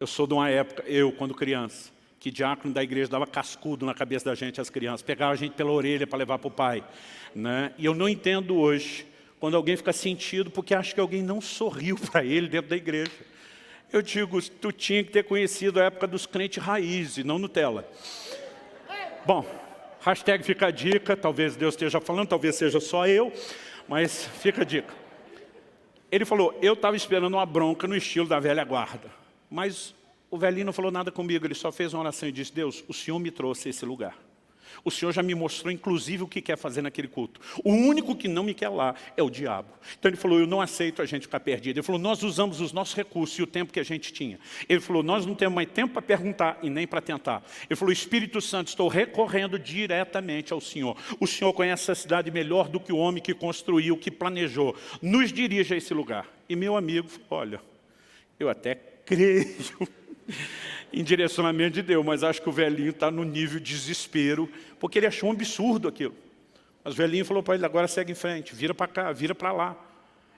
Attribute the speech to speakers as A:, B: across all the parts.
A: Eu sou de uma época, quando criança, que diácono da igreja dava cascudo na cabeça da gente, as crianças, pegava a gente pela orelha para levar para o pai. Né? E eu não entendo hoje, quando alguém fica sentido, porque acha que alguém não sorriu para ele dentro da igreja. Eu digo, tu tinha que ter conhecido a época dos crentes raiz e não Nutella. Bom, hashtag fica a dica, talvez Deus esteja falando, talvez seja só eu, mas fica a dica. Ele falou, eu estava esperando uma bronca no estilo da velha guarda, mas o velhinho não falou nada comigo, ele só fez uma oração e disse, Deus, o Senhor me trouxe a esse lugar. O Senhor já me mostrou, inclusive, o que quer fazer naquele culto. O único que não me quer lá é o diabo. Então ele falou, eu não aceito a gente ficar perdido. Ele falou, nós usamos os nossos recursos e o tempo que a gente tinha. Ele falou, nós não temos mais tempo para perguntar e nem para tentar. Ele falou, Espírito Santo, estou recorrendo diretamente ao Senhor. O Senhor conhece a cidade melhor do que o homem que construiu, que planejou. Nos dirige a esse lugar. E meu amigo falou, olha, eu até creio em direcionamento de Deus, mas acho que o velhinho está no nível de desespero, porque ele achou um absurdo aquilo. Mas o velhinho falou para ele, agora segue em frente, vira para cá, vira para lá.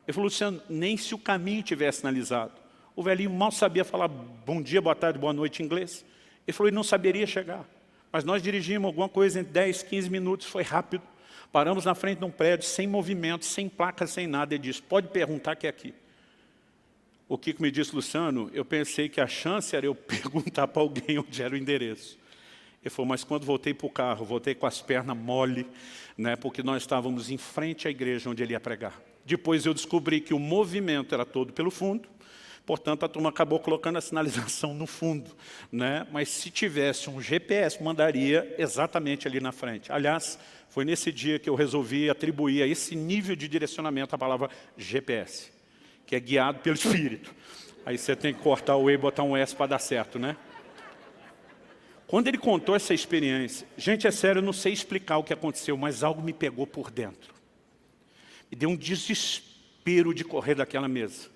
A: Ele falou, Luciano, nem se o caminho tivesse sinalizado. O velhinho mal sabia falar bom dia, boa tarde, boa noite em inglês. Ele falou, ele não saberia chegar. Mas nós dirigimos alguma coisa em 10, 15 minutos, foi rápido. Paramos na frente de um prédio, sem movimento, sem placa, sem nada. Ele disse, pode perguntar que é aqui. O Kiko me disse, Luciano, eu pensei que a chance era eu perguntar para alguém onde era o endereço. Ele falou, mas quando voltei para o carro, voltei com as pernas mole, né, porque nós estávamos em frente à igreja onde ele ia pregar. Depois eu descobri que o movimento era todo pelo fundo, portanto a turma acabou colocando a sinalização no fundo. Né? Mas se tivesse um GPS, mandaria exatamente ali na frente. Aliás, foi nesse dia que eu resolvi atribuir a esse nível de direcionamento a palavra GPS. Que é guiado pelo Espírito. Aí você tem que cortar o E e botar um S para dar certo, né? Quando ele contou essa experiência, gente, é sério, eu não sei explicar o que aconteceu, mas algo me pegou por dentro. Me deu um desespero de correr daquela mesa.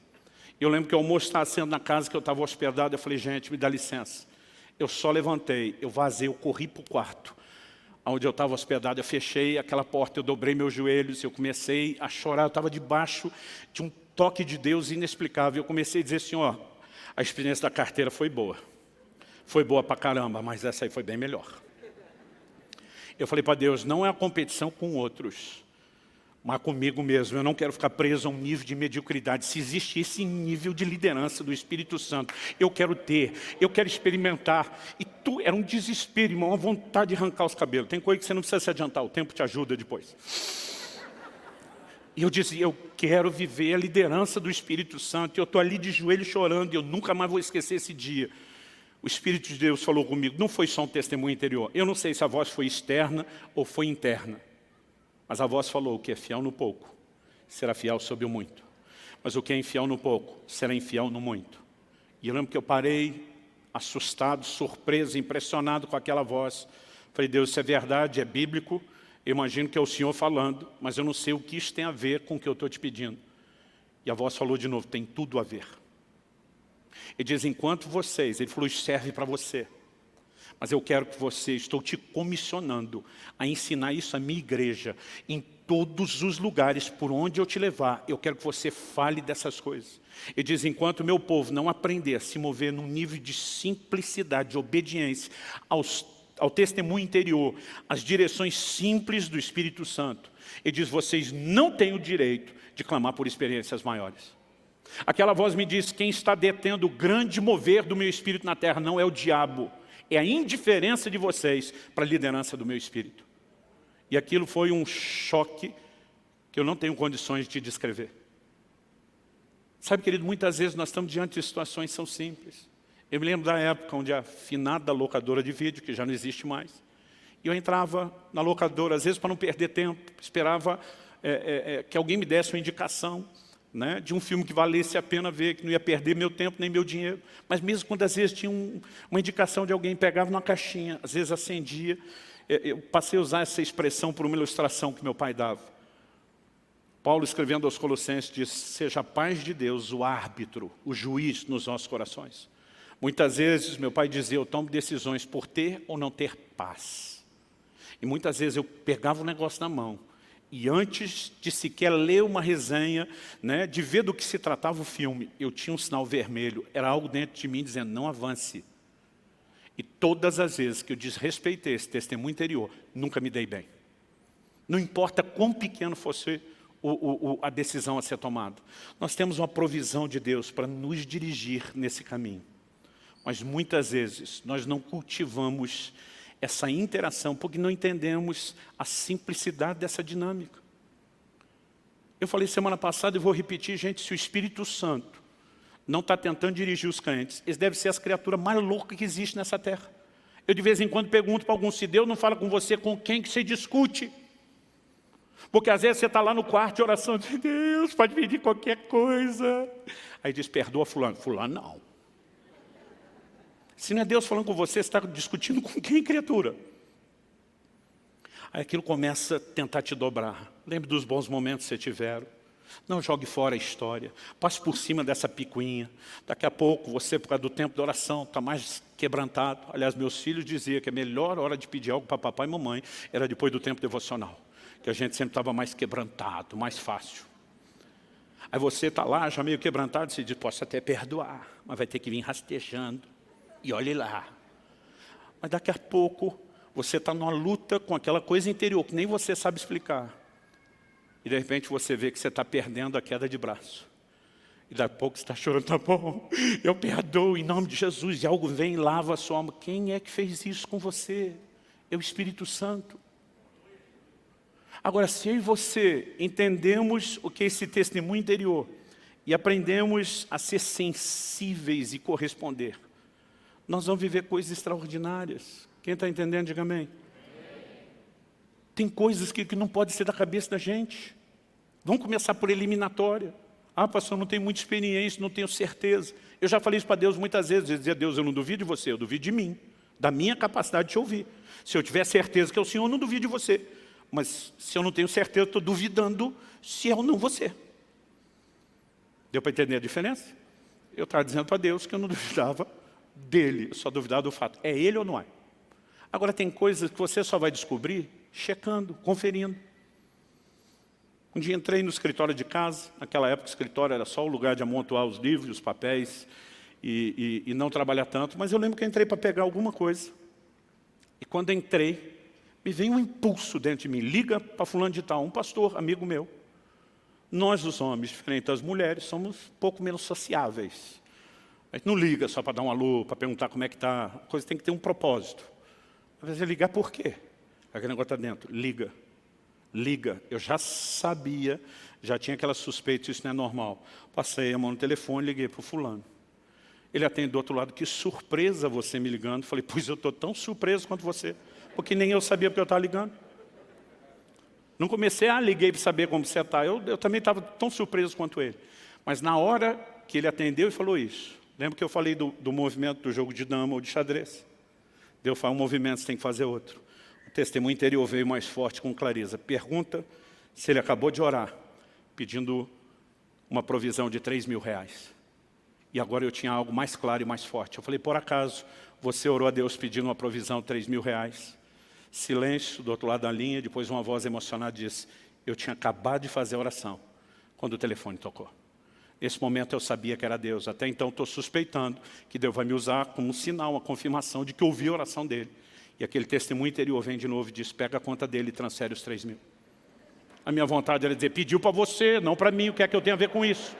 A: Eu lembro que o almoço estava sendo na casa que eu estava hospedado, eu falei, gente, me dá licença. Eu só levantei, eu vazei, eu corri para o quarto. Onde eu estava hospedado, eu fechei aquela porta, eu dobrei meus joelhos, eu comecei a chorar, eu estava debaixo de um toque de Deus inexplicável. Eu comecei a dizer, Senhor, a experiência da carteira foi boa. Foi boa pra caramba, mas essa aí foi bem melhor. Eu falei para Deus, não é a competição com outros, mas comigo mesmo. Eu não quero ficar preso a um nível de mediocridade. Se existe esse nível de liderança do Espírito Santo, eu quero ter, eu quero experimentar. E era um desespero, irmão, uma vontade de arrancar os cabelos. Tem coisa que você não precisa se adiantar, o tempo te ajuda depois. E eu dizia, eu quero viver a liderança do Espírito Santo. E eu estou ali de joelho chorando, e eu nunca mais vou esquecer esse dia. O Espírito de Deus falou comigo, não foi só um testemunho interior. Eu não sei se a voz foi externa ou foi interna. Mas a voz falou, o que é fiel no pouco, será fiel sobre o muito. Mas o que é infiel no pouco, será infiel no muito. E eu lembro que eu parei, assustado, surpreso, impressionado com aquela voz. Falei, Deus, isso é verdade, é bíblico. Eu imagino que é o Senhor falando, mas eu não sei o que isso tem a ver com o que eu estou te pedindo. E a voz falou de novo, tem tudo a ver. Ele diz, enquanto vocês, ele falou, isso serve para você. Mas eu quero que você, estou te comissionando a ensinar isso à minha igreja, em todos os lugares por onde eu te levar, eu quero que você fale dessas coisas. Ele diz, enquanto o meu povo não aprender a se mover num nível de simplicidade, de obediência ao testemunho interior, às direções simples do Espírito Santo, ele diz, vocês não têm o direito de clamar por experiências maiores. Aquela voz me diz, quem está detendo o grande mover do meu Espírito na terra não é o diabo, é a indiferença de vocês para a liderança do meu Espírito. E aquilo foi um choque que eu não tenho condições de descrever. Sabe, querido, muitas vezes nós estamos diante de situações que são simples. Eu me lembro da época onde a finada locadora de vídeo, que já não existe mais, eu entrava na locadora, às vezes para não perder tempo, esperava que alguém me desse uma indicação, né, de um filme que valesse a pena ver, que não ia perder meu tempo nem meu dinheiro. Mas mesmo quando às vezes tinha uma indicação de alguém, pegava numa caixinha, às vezes acendia. Eu passei a usar essa expressão por uma ilustração que meu pai dava. Paulo, escrevendo aos Colossenses, diz, seja a paz de Deus o árbitro, o juiz nos nossos corações. Muitas vezes meu pai dizia, eu tomo decisões por ter ou não ter paz. E muitas vezes eu pegava o negócio na mão, E antes de sequer ler uma resenha, né, de ver do que se tratava o filme, eu tinha um sinal vermelho. Era algo dentro de mim dizendo, não avance. E todas as vezes que eu desrespeitei esse testemunho interior, nunca me dei bem. Não importa quão pequeno fosse a decisão a ser tomada. Nós temos uma provisão de Deus para nos dirigir nesse caminho. Mas muitas vezes nós não cultivamos essa interação porque não entendemos a simplicidade dessa dinâmica. Eu falei semana passada e vou repetir, gente, se o Espírito Santo não está tentando dirigir os crentes, eles devem ser as criaturas mais loucas que existem nessa terra. Eu de vez em quando pergunto para alguns, se Deus não fala com você, com quem que você discute? Porque às vezes você está lá no quarto de oração, diz, Deus, pode pedir qualquer coisa. Aí diz, perdoa fulano. Fulano não. Se não é Deus falando com você, você está discutindo com quem, criatura? Aí aquilo começa a tentar te dobrar. Lembre dos bons momentos que você tiveram. Não jogue fora a história. Passe por cima dessa picuinha. Daqui a pouco, você, por causa do tempo da oração, está mais quebrantado. Aliás, meus filhos diziam que a melhor hora de pedir algo para papai e mamãe era depois do tempo devocional. Que a gente sempre estava mais quebrantado, mais fácil. Aí você está lá, já meio quebrantado, você diz, posso até perdoar, mas vai ter que vir rastejando. E olhe lá. Mas daqui a pouco, você está numa luta com aquela coisa interior, que nem você sabe explicar. E de repente você vê que você está perdendo a queda de braço. E daqui a pouco você está chorando, tá bom, eu perdoo em nome de Jesus. E algo vem e lava a sua alma. Quem é que fez isso com você? É o Espírito Santo. Agora, se eu e você entendemos o que é esse testemunho interior e aprendemos a ser sensíveis e corresponder, nós vamos viver coisas extraordinárias. Quem está entendendo, diga amém. Tem coisas que não podem ser da cabeça da gente. Vamos começar por eliminatória. Ah, pastor, não tenho muita experiência, não tenho certeza. Eu já falei isso para Deus muitas vezes. Eu dizia, Deus, eu não duvido de você, eu duvido de mim, da minha capacidade de te ouvir. Se eu tiver certeza que é o Senhor, eu não duvido de você. Mas se eu não tenho certeza, eu estou duvidando se é ou não você. Deu para entender a diferença? Eu estava dizendo para Deus que eu não duvidava dele, eu só duvidava do fato. É ele ou não é? Agora tem coisas que você só vai descobrir checando, conferindo. Um dia entrei no escritório de casa, naquela época o escritório era só o lugar de amontoar os livros, os papéis e não trabalhar tanto, mas eu lembro que eu entrei para pegar alguma coisa. E quando entrei, me veio um impulso dentro de mim, liga para fulano de tal, um pastor, amigo meu. Nós, os homens, diferente das mulheres, somos um pouco menos sociáveis. A gente não liga só para dar um alô, para perguntar como é que está. A coisa tem que ter um propósito. Às vezes é ligar por quê? Aquele negócio está dentro. Liga. Liga. Eu já sabia, já tinha aquela suspeita, isso não é normal. Passei a mão no telefone, liguei para o fulano. Ele atende do outro lado, que surpresa você me ligando. Falei, pois eu estou tão surpreso quanto você. Porque nem eu sabia porque eu estava ligando. Não comecei, liguei para saber como você está. Eu também estava tão surpreso quanto ele. Mas na hora que ele atendeu e falou isso, lembra que eu falei do movimento do jogo de dama ou de xadrez? Deus fala um movimento, você tem que fazer outro. O testemunho interior veio mais forte com clareza. Pergunta se ele acabou de orar, pedindo uma provisão de 3 mil reais. E agora eu tinha algo mais claro e mais forte. Eu falei, por acaso, você orou a Deus pedindo uma provisão de 3 mil reais? Silêncio do outro lado da linha, depois uma voz emocionada disse, eu tinha acabado de fazer a oração, quando o telefone tocou. Nesse momento eu sabia que era Deus. Até então estou suspeitando que Deus vai me usar como um sinal, uma confirmação de que eu ouvi a oração dele. E aquele testemunho interior vem de novo e diz, pega a conta dele e transfere os 3 mil. A minha vontade era dizer, pediu para você, não para mim, o que é que eu tenho a ver com isso?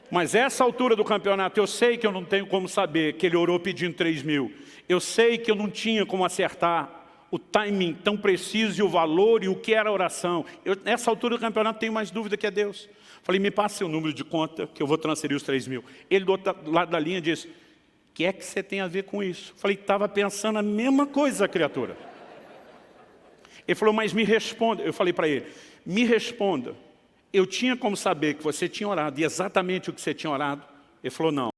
A: Mas essa altura do campeonato, eu sei que eu não tenho como saber que ele orou pedindo 3 mil. Eu sei que eu não tinha como acertar o timing tão preciso e o valor e o que era a oração. Nessa altura do campeonato, tenho mais dúvida que é Deus. Falei, me passe seu número de conta que eu vou transferir os 3 mil. Ele do outro lado da linha disse, o que é que você tem a ver com isso? Falei, estava pensando a mesma coisa, criatura. Ele falou, mas me responda. Eu falei para ele, me responda. Eu tinha como saber que você tinha orado e exatamente o que você tinha orado? Ele falou, não.